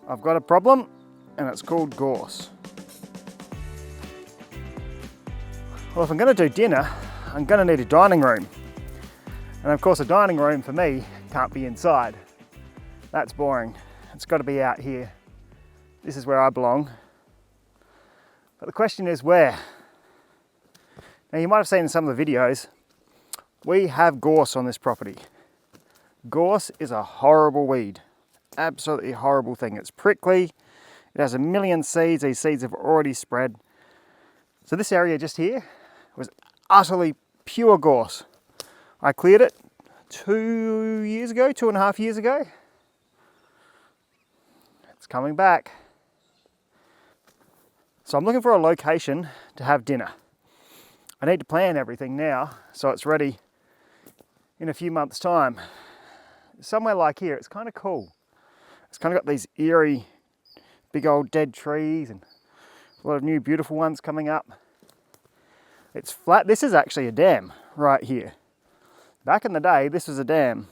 I've got a problem, and it's called gorse. Well, if I'm going to do dinner, I'm going to need a dining room. And of course, a dining room for me can't be inside. That's boring. It's got to be out here. This is where I belong. But the question is where? Now, you might have seen in some of the videos, we have gorse on this property. Gorse is a horrible weed. Absolutely horrible thing. It's prickly. It has a million seeds. These seeds have already spread. So this area just here was utterly pure gorse. I cleared it 2.5 years ago. It's coming back. So I'm looking for a location to have dinner. I need to plan everything now so it's ready in a few months' time. Somewhere like here, it's kind of cool. It's kind of got these eerie, big old dead trees and a lot of new beautiful ones coming up. It's flat. This is actually a dam right here. Back in the day, this was a dam.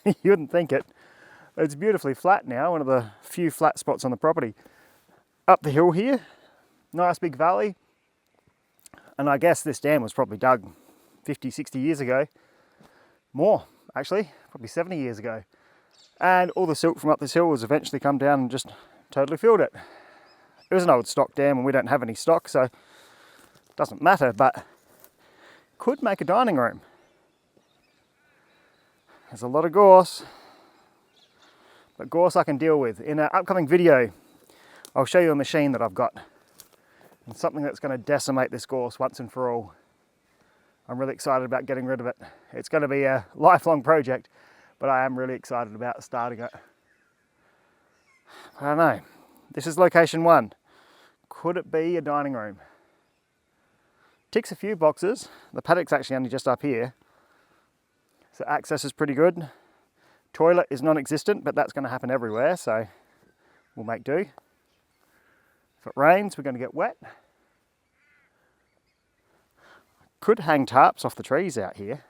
You wouldn't think it. It's beautifully flat now, one of the few flat spots on the property. Up the hill here, nice big valley. And I guess this dam was probably dug 50, 60 years ago. More, actually, probably 70 years ago. And all the silt from up this hill has eventually come down and just totally filled it. It was an old stock dam and we don't have any stock, so it doesn't matter, but could make a dining room. There's a lot of gorse, but gorse I can deal with. In an upcoming video, I'll show you a machine that I've got and something that's going to decimate this gorse once and for all. I'm really excited about getting rid of it. It's going to be a lifelong project, but I am really excited about starting it. I don't know. This is location 1. Could it be a dining room? Ticks a few boxes. The paddock's actually only just up here, so access is pretty good. Toilet is non-existent, but that's going to happen everywhere, so we'll make do. If it rains, we're going to get wet. Could hang tarps off the trees out here.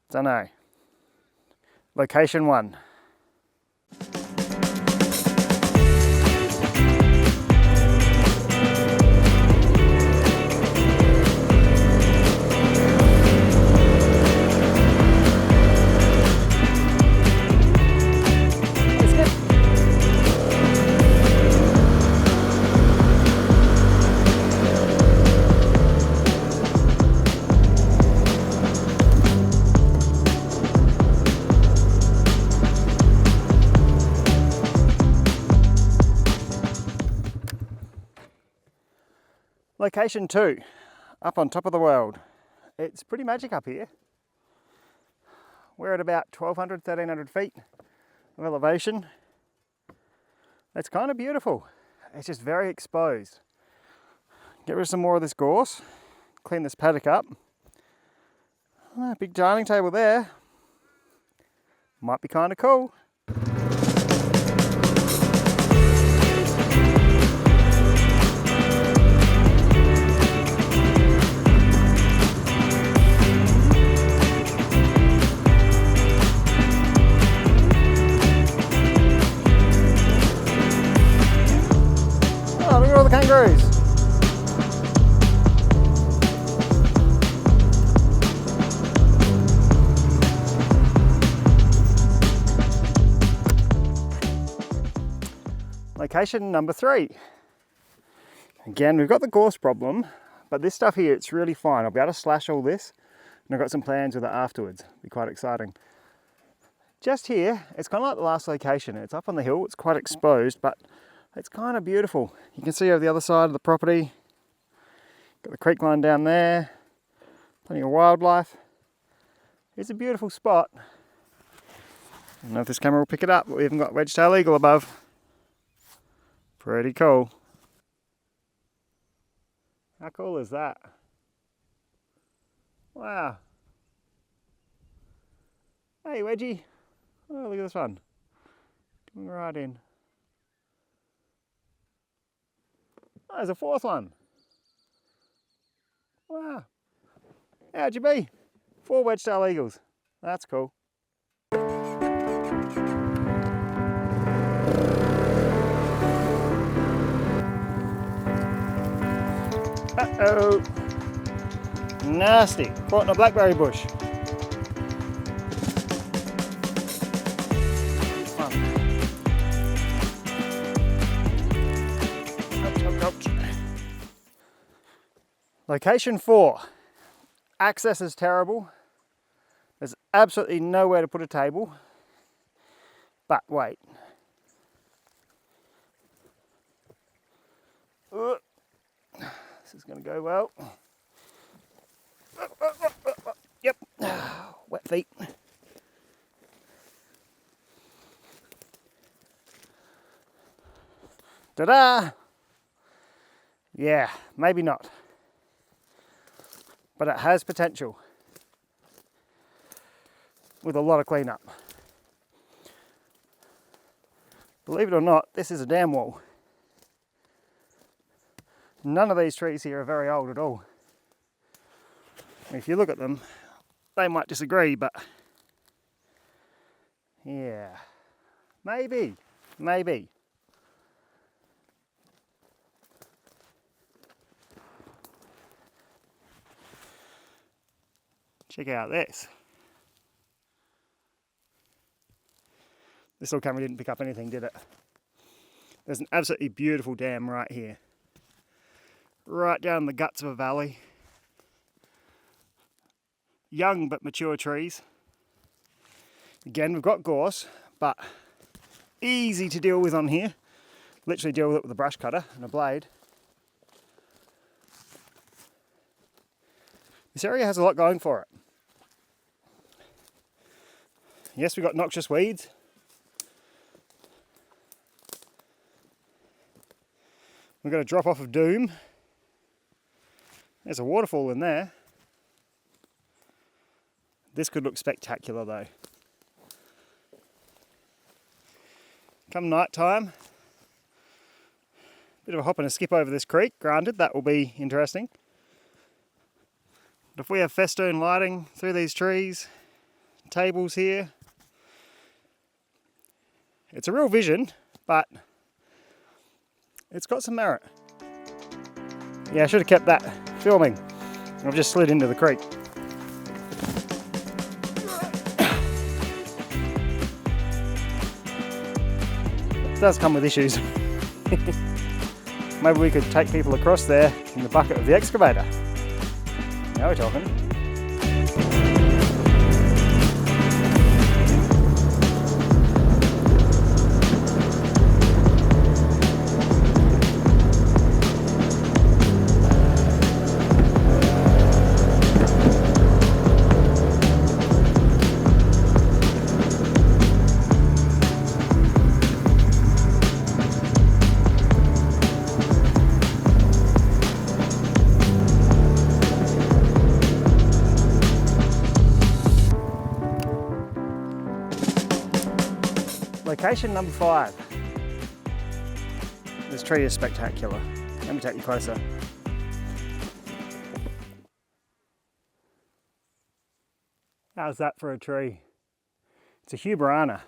Don't know. Location 1. Location 2, up on top of the world. It's pretty magic up here. We're at about 1,200, 1,300 feet of elevation. It's kind of beautiful. It's just very exposed. Get rid of some more of this gorse, clean this paddock up. Big dining table there. Might be kind of cool. Oh, look at all the kangaroos. Location number 3. Again, we've got the gorse problem, but this stuff here, it's really fine. I'll be able to slash all this, and I've got some plans with it afterwards. It'll be quite exciting. Just here, it's kind of like the last location. It's up on the hill, it's quite exposed, but it's kind of beautiful. You can see over the other side of the property, got the creek line down there, plenty of wildlife. It's a beautiful spot. I don't know if this camera will pick it up, but we even got wedge-tail eagle above. Pretty cool. How cool is that? Wow. Hey, Wedgie. Oh, look at this one. Coming right in. Oh, there's a 4th one. Wow. How'd you be? 4 wedge-tail eagles. That's cool. Oh, nasty. Caught in a blackberry bush. Fun. Ouch, ouch, ouch. Location 4. Access is terrible. There's absolutely nowhere to put a table. But wait. This is going to go well. Yep. Wet feet. Ta-da! Yeah, maybe not. But it has potential. With a lot of cleanup. Believe it or not, this is a dam wall. None of these trees here are very old at all. If you look at them, they might disagree, but yeah, maybe. Check out this. This little camera didn't pick up anything, did it? There's an absolutely beautiful dam right here. Right down the guts of a valley. Young but mature trees. Again, we've got gorse, but easy to deal with on here. Literally deal with it with a brush cutter and a blade. This area has a lot going for it. Yes, we've got noxious weeds. We've got a drop off of doom. There's a waterfall in there. This could look spectacular though. Come night time, bit of a hop and a skip over this creek, granted, that will be interesting. But if we have festoon lighting through these trees, tables here, it's a real vision, but it's got some merit. Yeah, I should have kept that filming. I've just slid into the creek. It does come with issues. Maybe we could take people across there in the bucket of the excavator. Now we're talking. Location number 5. This tree is spectacular. Let me take you closer. How's that for a tree? It's a Huberana.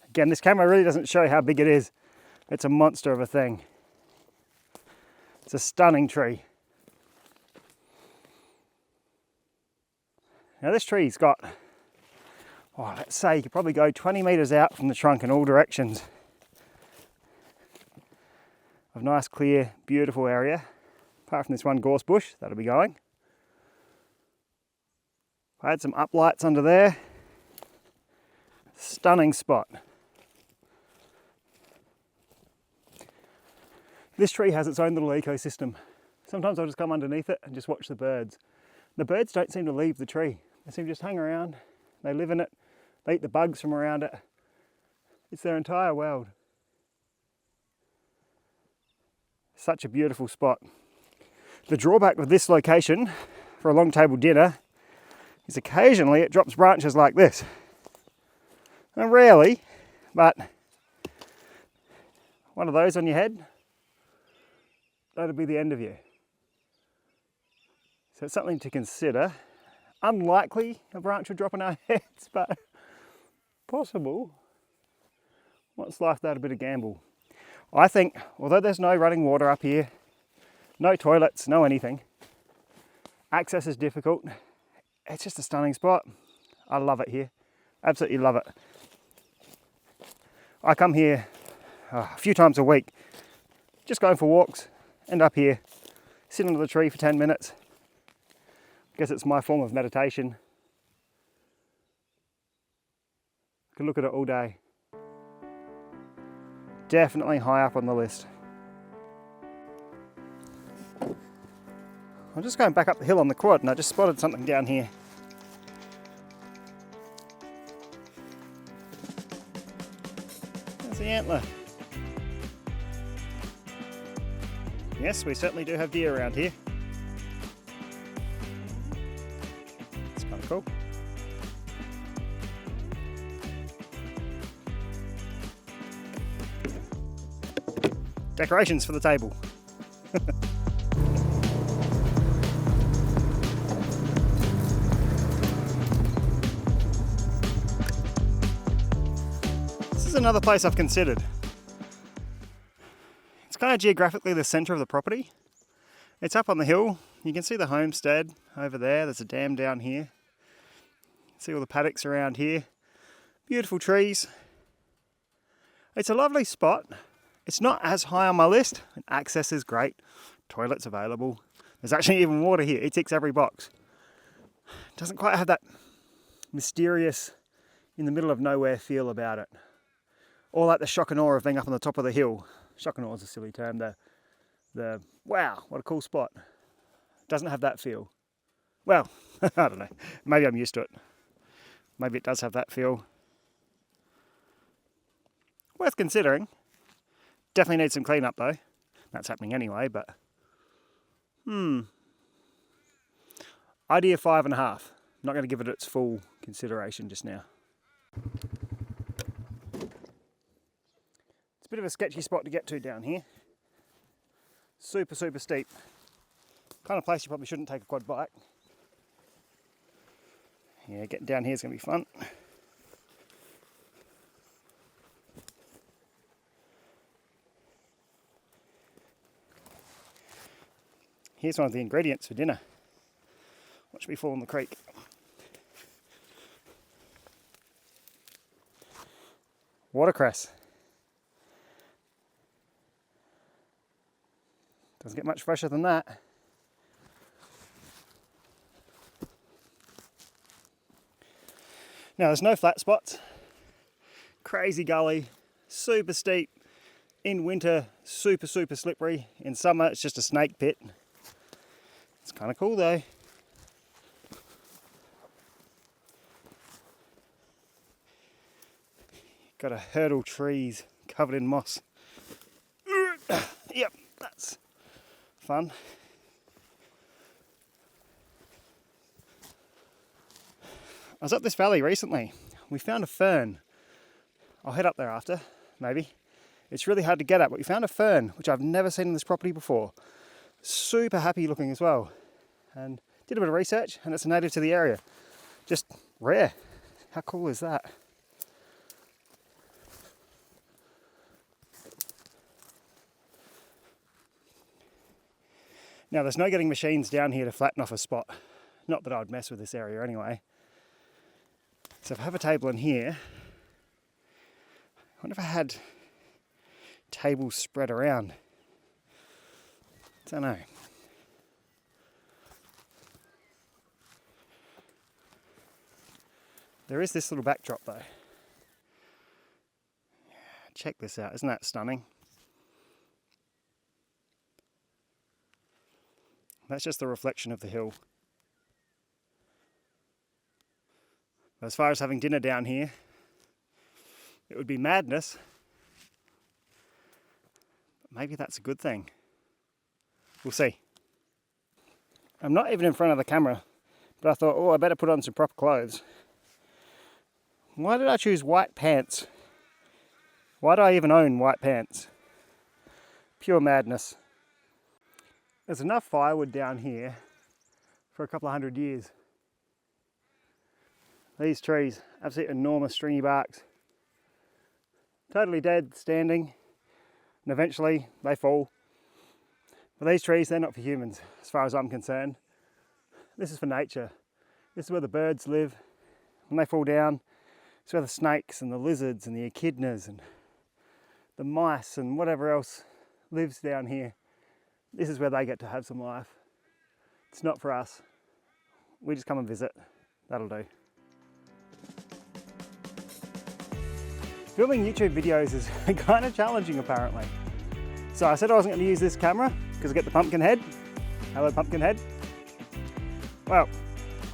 Again, this camera really doesn't show how big it is. It's a monster of a thing. It's a stunning tree. Now this tree's got, oh, let's say you could probably go 20 metres out from the trunk in all directions. Of nice, clear, beautiful area. Apart from this one gorse bush, that'll be going. I had some uplights under there. Stunning spot. This tree has its own little ecosystem. Sometimes I'll just come underneath it and just watch the birds. The birds don't seem to leave the tree. They seem to just hang around. They live in it. They eat the bugs from around it. It's their entire world. Such a beautiful spot. The drawback with this location for a long table dinner is occasionally it drops branches like this. And rarely, but one of those on your head, that'll be the end of you. So it's something to consider. Unlikely a branch would drop on our heads, but possible. What's life without a bit of gamble? I think, although there's no running water up here, No toilets, no anything. Access is difficult. It's just a stunning spot. I love it here. Absolutely love it. I come here a few times a week, just going for walks, end up here, sit under the tree for 10 minutes. I guess it's my form of meditation. I can look at it all day. Definitely high up on the list. I'm just going back up the hill on the quad and I just spotted something down here. There's the antler. Yes, we certainly do have deer around here. It's kind of cool. Decorations for the table. This is another place I've considered. It's kind of geographically the centre of the property. It's up on the hill. You can see the homestead over there. There's a dam down here. See all the paddocks around here. Beautiful trees. It's a lovely spot. It's not as high on my list. Access is great. Toilets available. There's actually even water here. It ticks every box. It doesn't quite have that mysterious, in the middle of nowhere feel about it. Or like the shock and awe of being up on the top of the hill. Shock and awe is a silly term. The wow, what a cool spot. Doesn't have that feel. Well, I don't know. Maybe I'm used to it. Maybe it does have that feel. Worth considering. Definitely needs some cleanup though. That's happening anyway, but idea 5.5. Not going to give it its full consideration just now. It's a bit of a sketchy spot to get to down here. Super steep. Kind of place you probably shouldn't take a quad bike. Yeah, getting down here is going to be fun. Here's one of the ingredients for dinner. Watch me fall in the creek. Watercress. Doesn't get much fresher than that. Now there's no flat spots. Crazy gully, super steep. In winter, super slippery. In summer, it's just a snake pit. It's kind of cool though. Got to hurdle trees covered in moss. Yep, that's fun. I was up this valley recently. We found a fern. I'll head up there after, maybe. It's really hard to get at, but we found a fern, which I've never seen in this property before. Super happy looking as well. And did a bit of research, and it's a native to the area. Just rare. How cool is that? Now there's no getting machines down here to flatten off a spot. Not that I would mess with this area anyway. So if I have a table in here, I wonder if I had tables spread around. Don't know. There is this little backdrop though. Check this out, isn't that stunning? That's just the reflection of the hill. As far as having dinner down here, it would be madness. But maybe that's a good thing. We'll see. I'm not even in front of the camera, but I thought, oh, I better put on some proper clothes. Why did I choose white pants? Why do I even own white pants? Pure madness. There's enough firewood down here for a couple of 100 years. These trees, absolutely enormous stringy barks. Totally dead, standing, and eventually they fall. But these trees, they're not for humans, as far as I'm concerned. This is for nature. This is where the birds live. When they fall down, it's where the snakes and the lizards and the echidnas and the mice and whatever else lives down here. This is where they get to have some life. It's not for us. We just come and visit. That'll do. Filming YouTube videos is kind of challenging apparently. So I said I wasn't going to use this camera because I get the pumpkin head. Hello pumpkin head. Well,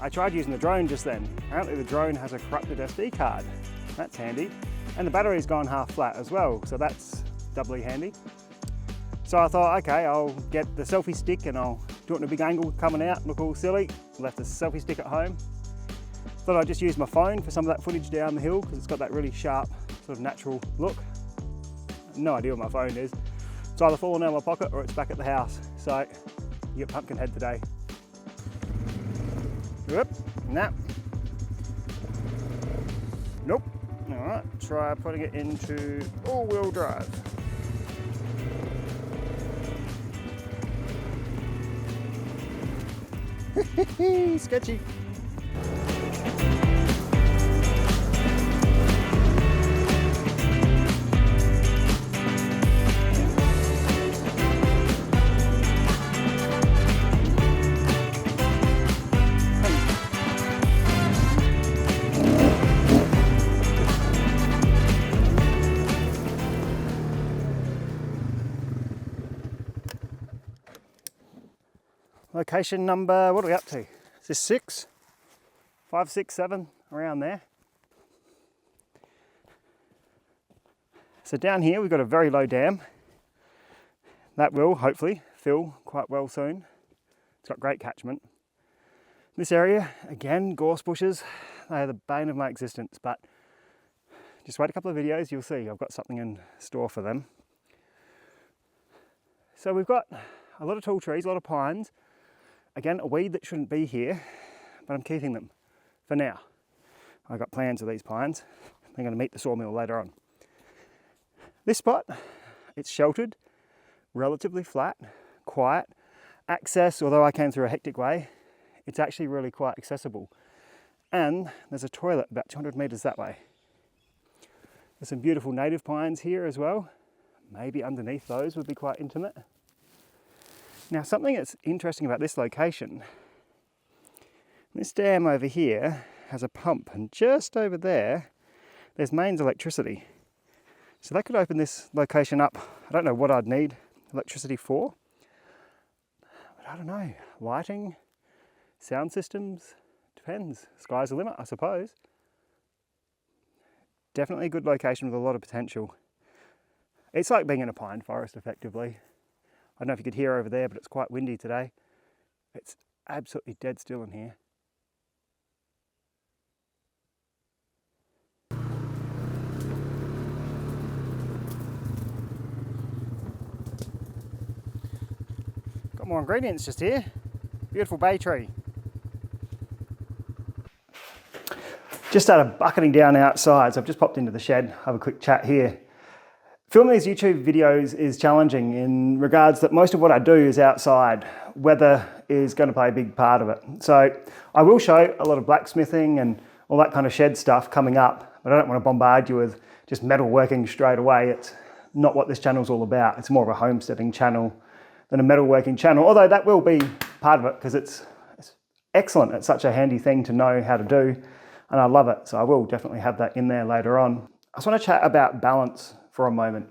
I tried using the drone just then. Apparently the drone has a corrupted SD card. That's handy. And the battery's gone half flat as well, so that's doubly handy. So I thought, okay, I'll get the selfie stick and I'll do it in a big angle coming out, look all silly. Left the selfie stick at home. Thought I'd just use my phone for some of that footage down the hill because it's got that really sharp, sort of natural look. No idea what my phone is. It's either fallen out of my pocket or it's back at the house. So you get pumpkin head today. Whoop, nah. Nope. All right, try putting it into all-wheel drive. Sketchy. Location number, what are we up to? Is this 6? 5, 6, 7, around there. So down here we've got a very low dam. That will hopefully fill quite well soon. It's got great catchment. This area, again, gorse bushes. They are the bane of my existence, but just wait a couple of videos, you'll see I've got something in store for them. So we've got a lot of tall trees, a lot of pines. Again, a weed that shouldn't be here, but I'm keeping them for now. I've got plans with these pines. I'm going to meet the sawmill later on. This spot, it's sheltered, relatively flat, quiet. Access, although I came through a hectic way, it's actually really quite accessible. And there's a toilet about 200 metres that way. There's some beautiful native pines here as well. Maybe underneath those would be quite intimate. Now, something that's interesting about this location, this dam over here has a pump, and just over there, there's mains electricity. So that could open this location up. I don't know what I'd need electricity for, but I don't know, lighting, sound systems, depends. Sky's the limit, I suppose. Definitely a good location with a lot of potential. It's like being in a pine forest, effectively. I don't know if you could hear over there, but it's quite windy today. It's absolutely dead still in here. Got more ingredients just here. Beautiful bay tree. Just started bucketing down outside, so I've just popped into the shed, have a quick chat here. Filming these YouTube videos is challenging in regards that most of what I do is outside. Weather is going to play a big part of it. So I will show a lot of blacksmithing and all that kind of shed stuff coming up, but I don't want to bombard you with just metal working straight away. It's not what this channel's all about. It's more of a homesteading channel than a metalworking channel, although that will be part of it because it's excellent. It's such a handy thing to know how to do, and I love it. So I will definitely have that in there later on. I just want to chat about balance for a moment.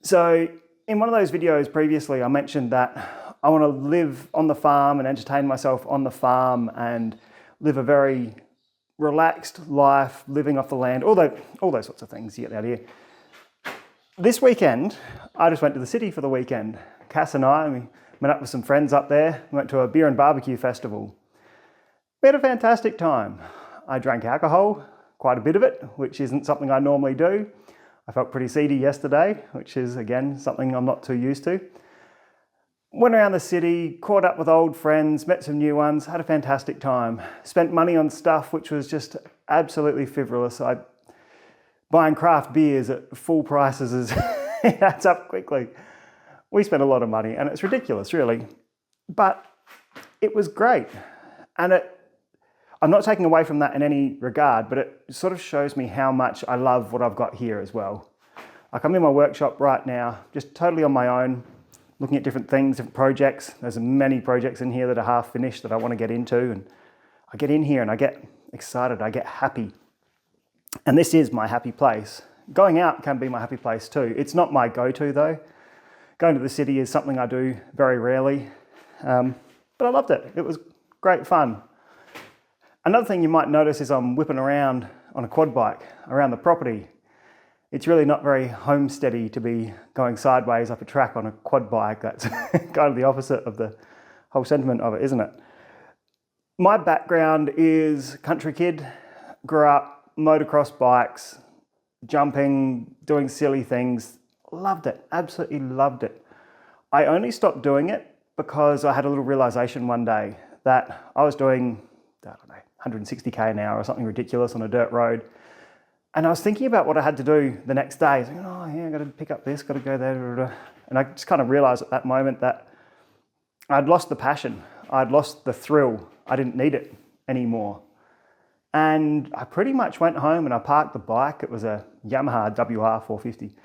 So in one of those videos previously, I mentioned that I want to live on the farm and entertain myself on the farm and live a very relaxed life, living off the land, all those sorts of things. You get the idea. This weekend, I just went to the city for the weekend. Cass and we met up with some friends up there. We went to a beer and barbecue festival. We had a fantastic time. I drank alcohol, quite a bit of it, which isn't something I normally do. I felt pretty seedy yesterday, which is, again, something I'm not too used to. Went around the city, caught up with old friends, met some new ones, had a fantastic time. Spent money on stuff which was just absolutely frivolous. Buying craft beers at full prices is it adds up quickly. We spent a lot of money and it's ridiculous, really. But it was great. And I'm not taking away from that in any regard, but it sort of shows me how much I love what I've got here as well. Like I'm in my workshop right now, just totally on my own, looking at different things, different projects. There's many projects in here that are half finished that I want to get into. And I get in here and I get excited, I get happy. And this is my happy place. Going out can be my happy place too. It's not my go-to though. Going to the city is something I do very rarely. But I loved it. It was great fun. Another thing you might notice is I'm whipping around on a quad bike around the property. It's really not very homesteady to be going sideways up a track on a quad bike. That's kind of the opposite of the whole sentiment of it, isn't it? My background is country kid, grew up motocross bikes, jumping, doing silly things. Loved it, absolutely loved it. I only stopped doing it because I had a little realization one day that I was doing, I don't know, 160k an hour or something ridiculous on a dirt road. And I was thinking about what I had to do the next day. I was thinking, oh yeah, I got to pick up this, got to go there. And I just kind of realized at that moment that I'd lost the passion. I'd lost the thrill. I didn't need it anymore. And I pretty much went home and I parked the bike. It was a Yamaha WR 450.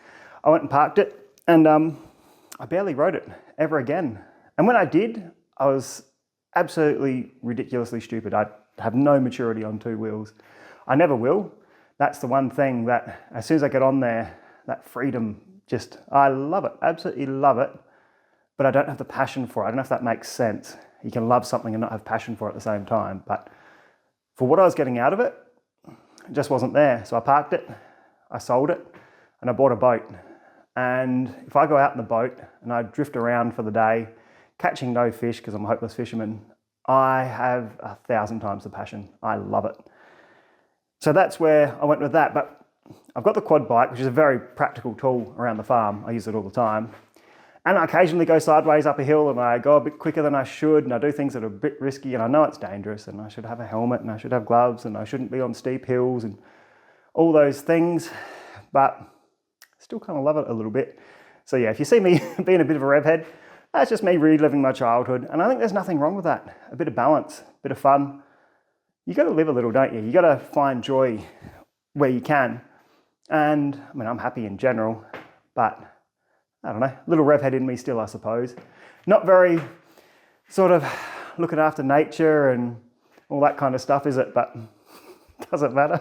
I went and parked it and I barely rode it ever again. And when I did, I was absolutely ridiculously stupid. I have no maturity on two wheels. I never will. That's the one thing that as soon as I get on there, that freedom, just, I love it, absolutely love it, but I don't have the passion for it. I don't know if that makes sense. You can love something and not have passion for it at the same time, but for what I was getting out of it, it just wasn't there. So I parked it, I sold it, and I bought a boat. And if I go out in the boat and I drift around for the day, catching no fish because I'm a hopeless fisherman, I have 1,000 times the passion. I love it. So that's where I went with that. But I've got the quad bike, which is a very practical tool around the farm. I use it all the time. And I occasionally go sideways up a hill and I go a bit quicker than I should and I do things that are a bit risky and I know it's dangerous and I should have a helmet and I should have gloves and I shouldn't be on steep hills and all those things, but I still kind of love it a little bit. So yeah, if you see me being a bit of a rev head, that's just me reliving my childhood, and I think there's nothing wrong with that. A bit of balance, a bit of fun. You got to live a little, don't you? You got to find joy where you can. And I mean, I'm happy in general, but I don't know, little rev head in me still, I suppose. Not very sort of looking after nature and all that kind of stuff, is it? But doesn't matter.